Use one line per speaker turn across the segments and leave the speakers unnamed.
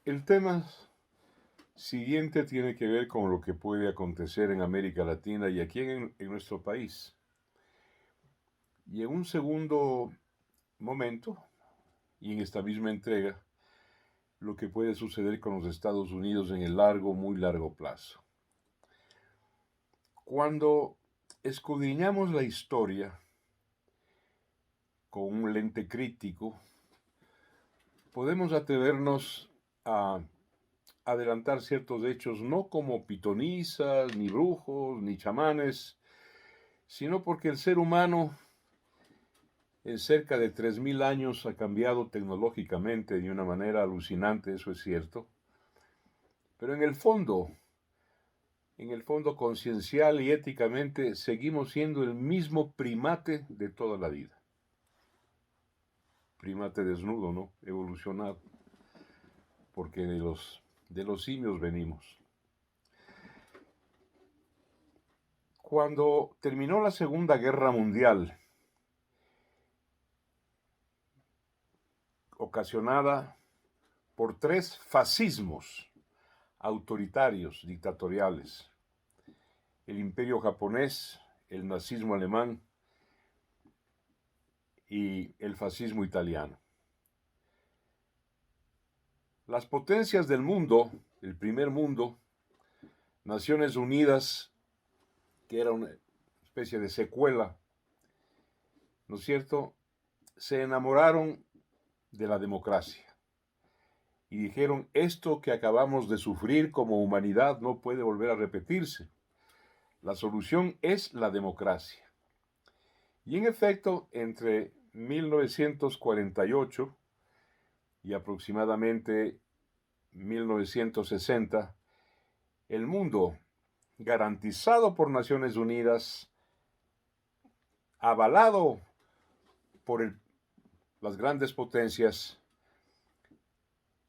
El tema siguiente tiene que ver con lo que puede acontecer en América Latina y aquí en nuestro país. Y en un segundo momento, y en esta misma entrega, lo que puede suceder con los Estados Unidos en el largo, muy largo plazo. Cuando escudriñamos la historia con un lente crítico, podemos atrevernos a adelantar ciertos hechos no como pitonisas, ni brujos, ni chamanes, sino porque el ser humano en cerca de 3000 años ha cambiado tecnológicamente de una manera alucinante, eso es cierto, pero en el fondo conciencial y éticamente seguimos siendo el mismo primate de toda la vida. Primate desnudo, ¿no? Evolucionado, porque de los simios venimos. Cuando terminó la Segunda Guerra Mundial, ocasionada por tres fascismos autoritarios, dictatoriales, el imperio japonés, el nazismo alemán y el fascismo italiano. Las potencias del mundo, el primer mundo, Naciones Unidas, que era una especie de secuela, ¿no es cierto?, se enamoraron de la democracia y dijeron, esto que acabamos de sufrir como humanidad no puede volver a repetirse. La solución es la democracia. Y en efecto, entre 1948 y aproximadamente 1960, el mundo, garantizado por Naciones Unidas, avalado por las grandes potencias,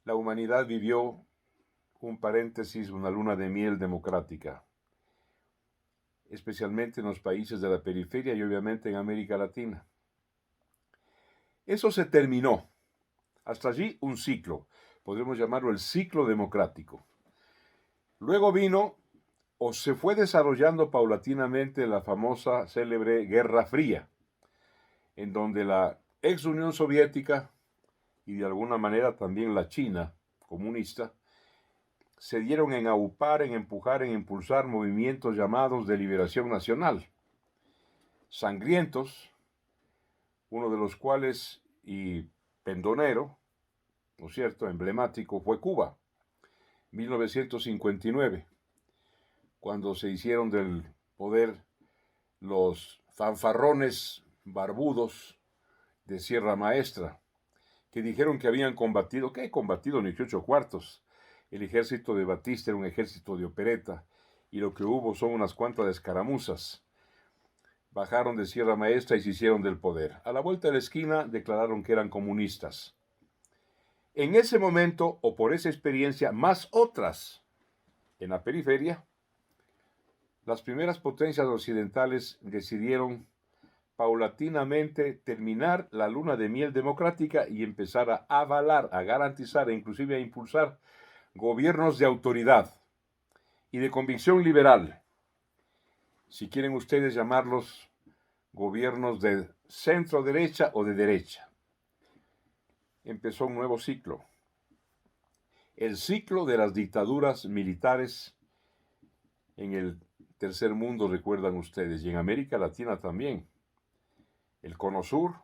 la humanidad vivió un paréntesis, una luna de miel democrática, especialmente en los países de la periferia y obviamente en América Latina. Eso se terminó. Hasta allí un ciclo, podríamos llamarlo el ciclo democrático. Luego vino o se fue desarrollando paulatinamente la famosa, célebre Guerra Fría, en donde la ex Unión Soviética y de alguna manera también la China comunista se dieron en aupar, en empujar, en impulsar movimientos llamados de liberación nacional, sangrientos, uno de los cuales, y pendonero, ¿no es cierto?, emblemático, fue Cuba, 1959, cuando se hicieron del poder los fanfarrones barbudos de Sierra Maestra, que dijeron que habían combatido, ¿qué he combatido? Ni 18 cuartos. El ejército de Batista era un ejército de opereta, y lo que hubo son unas cuantas escaramuzas. Bajaron de Sierra Maestra y se hicieron del poder. A la vuelta de la esquina declararon que eran comunistas. En ese momento, o por esa experiencia, más otras en la periferia, las primeras potencias occidentales decidieron paulatinamente terminar la luna de miel democrática y empezar a avalar, a garantizar e inclusive a impulsar gobiernos de autoridad y de convicción liberal. Si quieren ustedes llamarlos gobiernos de centro derecha o de derecha. Empezó un nuevo ciclo. El ciclo de las dictaduras militares en el tercer mundo, recuerdan ustedes, y en América Latina también. El Cono Sur,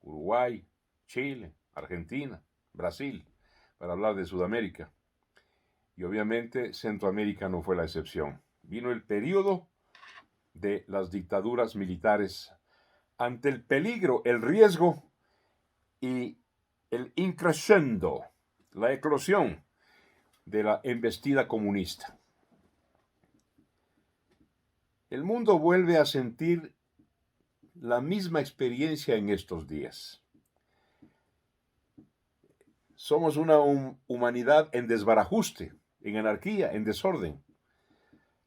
Uruguay, Chile, Argentina, Brasil, para hablar de Sudamérica. Y obviamente Centroamérica no fue la excepción. Vino el periodo de las dictaduras militares ante el peligro, el riesgo y el increscendo, la eclosión de la embestida comunista. El mundo vuelve a sentir la misma experiencia en estos días. Somos una humanidad en desbarajuste, en anarquía, en desorden.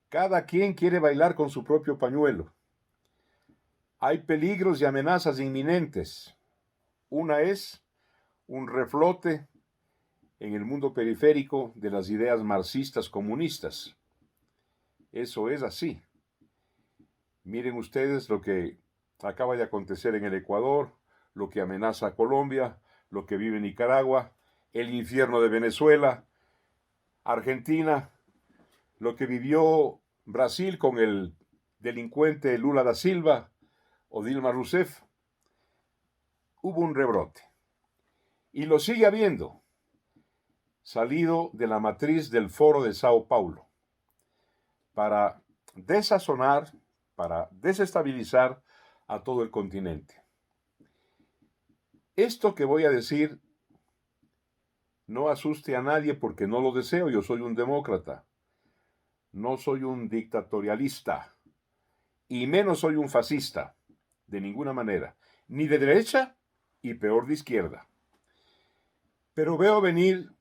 Cada quien quiere bailar con su propio pañuelo. Hay peligros y amenazas inminentes. Una es un reflote en el mundo periférico de las ideas marxistas comunistas. Eso es así. Miren ustedes lo que acaba de acontecer en el Ecuador, lo que amenaza a Colombia, lo que vive Nicaragua, el infierno de Venezuela, Argentina, lo que vivió Brasil con el delincuente Lula da Silva o Dilma Rousseff. Hubo un rebrote. Y lo sigue habiendo, salido de la matriz del Foro de Sao Paulo, para desazonar, para desestabilizar a todo el continente. Esto que voy a decir no asuste a nadie porque no lo deseo, yo soy un demócrata, no soy un dictatorialista y menos soy un fascista, de ninguna manera, ni de derecha y peor de izquierda. Pero veo venir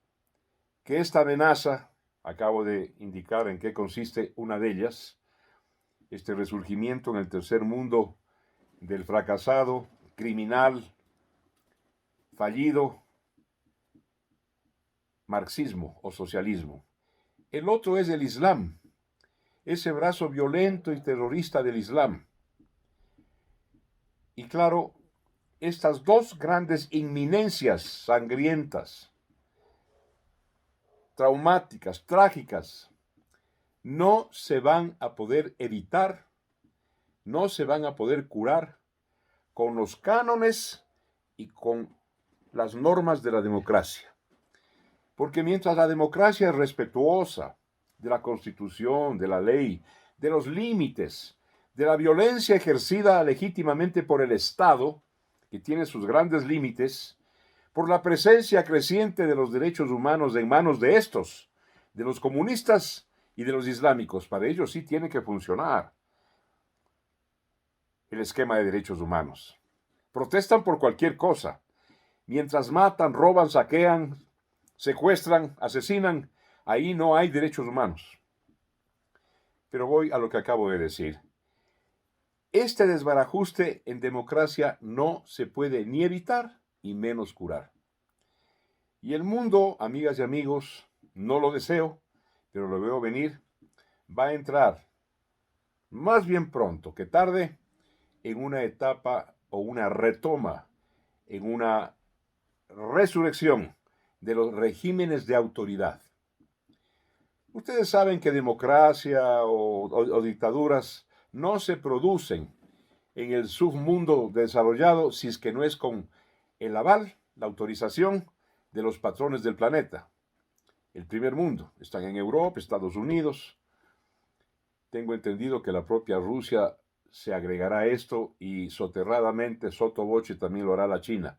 que esta amenaza, acabo de indicar en qué consiste una de ellas, este resurgimiento en el tercer mundo del fracasado, criminal, fallido marxismo o socialismo. El otro es el Islam, ese brazo violento y terrorista del Islam. Y claro, estas dos grandes inminencias sangrientas, traumáticas, trágicas, no se van a poder evitar, no se van a poder curar con los cánones y con las normas de la democracia. Porque mientras la democracia es respetuosa de la Constitución, de la ley, de los límites, de la violencia ejercida legítimamente por el Estado, que tiene sus grandes límites, por la presencia creciente de los derechos humanos en manos de estos, de los comunistas y de los islámicos, para ellos sí tiene que funcionar el esquema de derechos humanos. Protestan por cualquier cosa. Mientras matan, roban, saquean, secuestran, asesinan, ahí no hay derechos humanos. Pero voy a lo que acabo de decir. Este desbarajuste en democracia no se puede ni evitar y menos curar. Y el mundo, amigas y amigos, no lo deseo, pero lo veo venir, va a entrar más bien pronto que tarde en una etapa o una retoma, en una resurrección de los regímenes de autoridad. Ustedes saben que democracia o dictaduras no se producen en el submundo desarrollado si es que no es con el aval, la autorización de los patrones del planeta. El primer mundo, están en Europa, Estados Unidos. Tengo entendido que la propia Rusia se agregará a esto y soterradamente, sotto voce, también lo hará la China.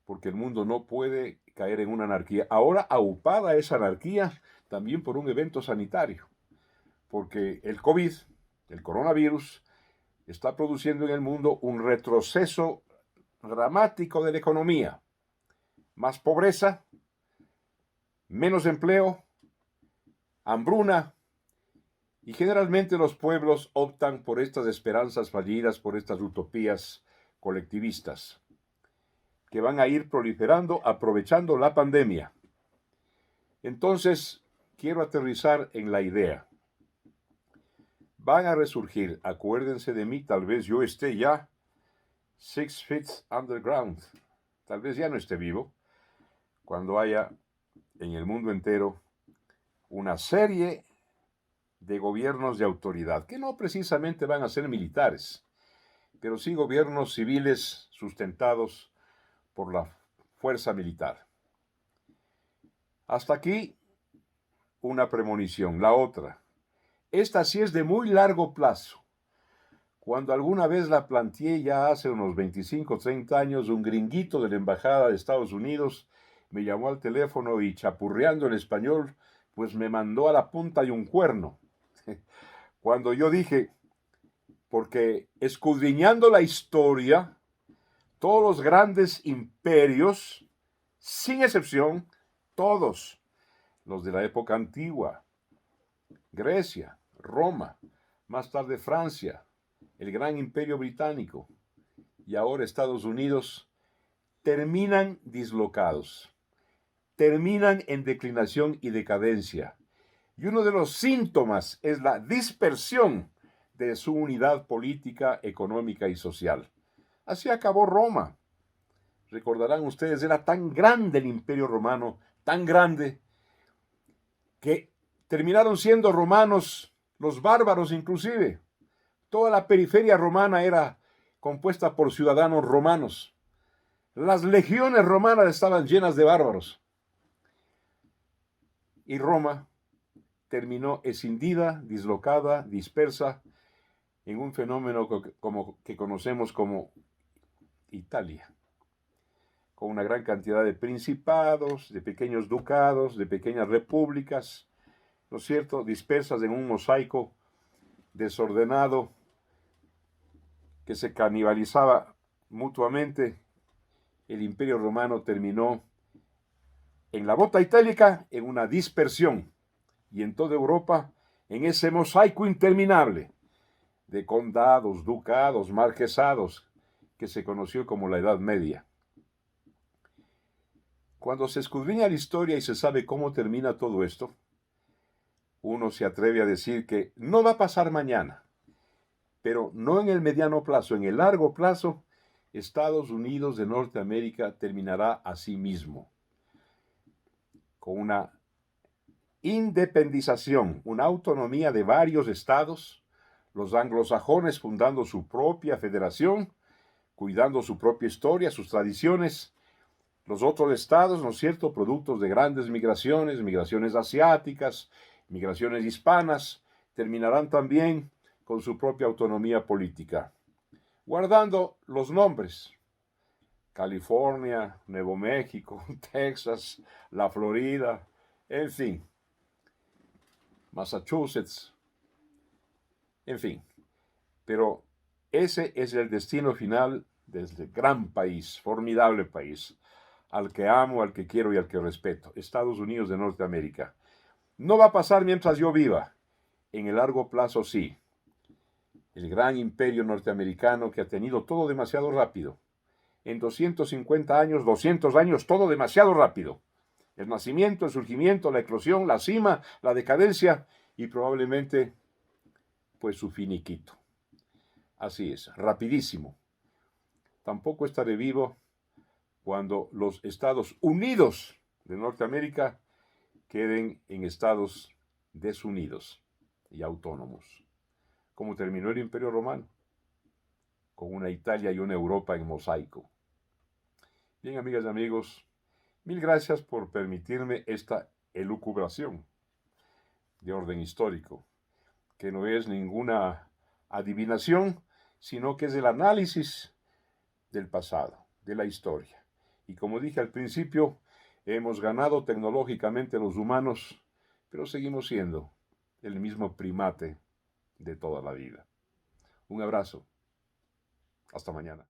Porque el mundo no puede caer en una anarquía. Ahora aupada esa anarquía también por un evento sanitario, porque el COVID, el coronavirus, está produciendo en el mundo un retroceso dramático de la economía. Más pobreza, menos empleo, hambruna, y generalmente los pueblos optan por estas esperanzas fallidas, por estas utopías colectivistas, que van a ir proliferando aprovechando la pandemia. Entonces, quiero aterrizar en la idea. Van a resurgir, acuérdense de mí, tal vez yo esté ya 6 feet underground, tal vez ya no esté vivo, cuando haya en el mundo entero una serie de gobiernos de autoridad, que no precisamente van a ser militares, pero sí gobiernos civiles sustentados por la fuerza militar. Hasta aquí una premonición. La otra, esta sí es de muy largo plazo. Cuando alguna vez la planteé ya hace unos 25, 30 años, un gringuito de la Embajada de Estados Unidos me llamó al teléfono y chapurreando en español, pues me mandó a la punta de un cuerno. Cuando yo dije, porque escudriñando la historia, todos los grandes imperios, sin excepción, todos los de la época antigua, Grecia, Roma, más tarde Francia, el gran imperio británico y ahora Estados Unidos, terminan dislocados. terminan en declinación y decadencia. Y uno de los síntomas es la dispersión de su unidad política, económica y social. Así acabó Roma. Recordarán ustedes, era tan grande el Imperio Romano, tan grande, que terminaron siendo romanos los bárbaros inclusive. Toda la periferia romana era compuesta por ciudadanos romanos. Las legiones romanas estaban llenas de bárbaros. Y Roma terminó escindida, dislocada, dispersa en un fenómeno que conocemos como Italia, con una gran cantidad de principados, de pequeños ducados, de pequeñas repúblicas, ¿no es cierto?, dispersas en un mosaico desordenado que se canibalizaba mutuamente. El Imperio Romano terminó en la bota itálica en una dispersión, y en toda Europa en ese mosaico interminable de condados, ducados, marquesados, que se conoció como la Edad Media. Cuando se escudriña la historia y se sabe cómo termina todo esto, uno se atreve a decir que no va a pasar mañana, pero no en el mediano plazo, en el largo plazo, Estados Unidos de Norteamérica terminará a sí mismo, con una independización, una autonomía de varios estados, los anglosajones fundando su propia federación, cuidando su propia historia, sus tradiciones, los otros estados, ¿no es cierto?, productos de grandes migraciones, migraciones asiáticas, migraciones hispanas, terminarán también con su propia autonomía política, guardando los nombres: California, Nuevo México, Texas, la Florida, en fin, Massachusetts, en fin. Pero ese es el destino final de este gran país, formidable país, al que amo, al que quiero y al que respeto, Estados Unidos de Norteamérica. No va a pasar mientras yo viva. En el largo plazo sí. El gran imperio norteamericano que ha tenido todo demasiado rápido. En 250 años, 200 años, todo demasiado rápido. El nacimiento, el surgimiento, la eclosión, la cima, la decadencia y probablemente pues su finiquito. Así es, rapidísimo. Tampoco estaré vivo cuando los Estados Unidos de Norteamérica queden en estados desunidos y autónomos, como terminó el Imperio Romano, con una Italia y una Europa en mosaico. Bien, amigas y amigos, mil gracias por permitirme esta elucubración de orden histórico, que no es ninguna adivinación, sino que es el análisis del pasado, de la historia. Y como dije al principio, hemos ganado tecnológicamente los humanos, pero seguimos siendo el mismo primate de toda la vida. Un abrazo. Hasta mañana.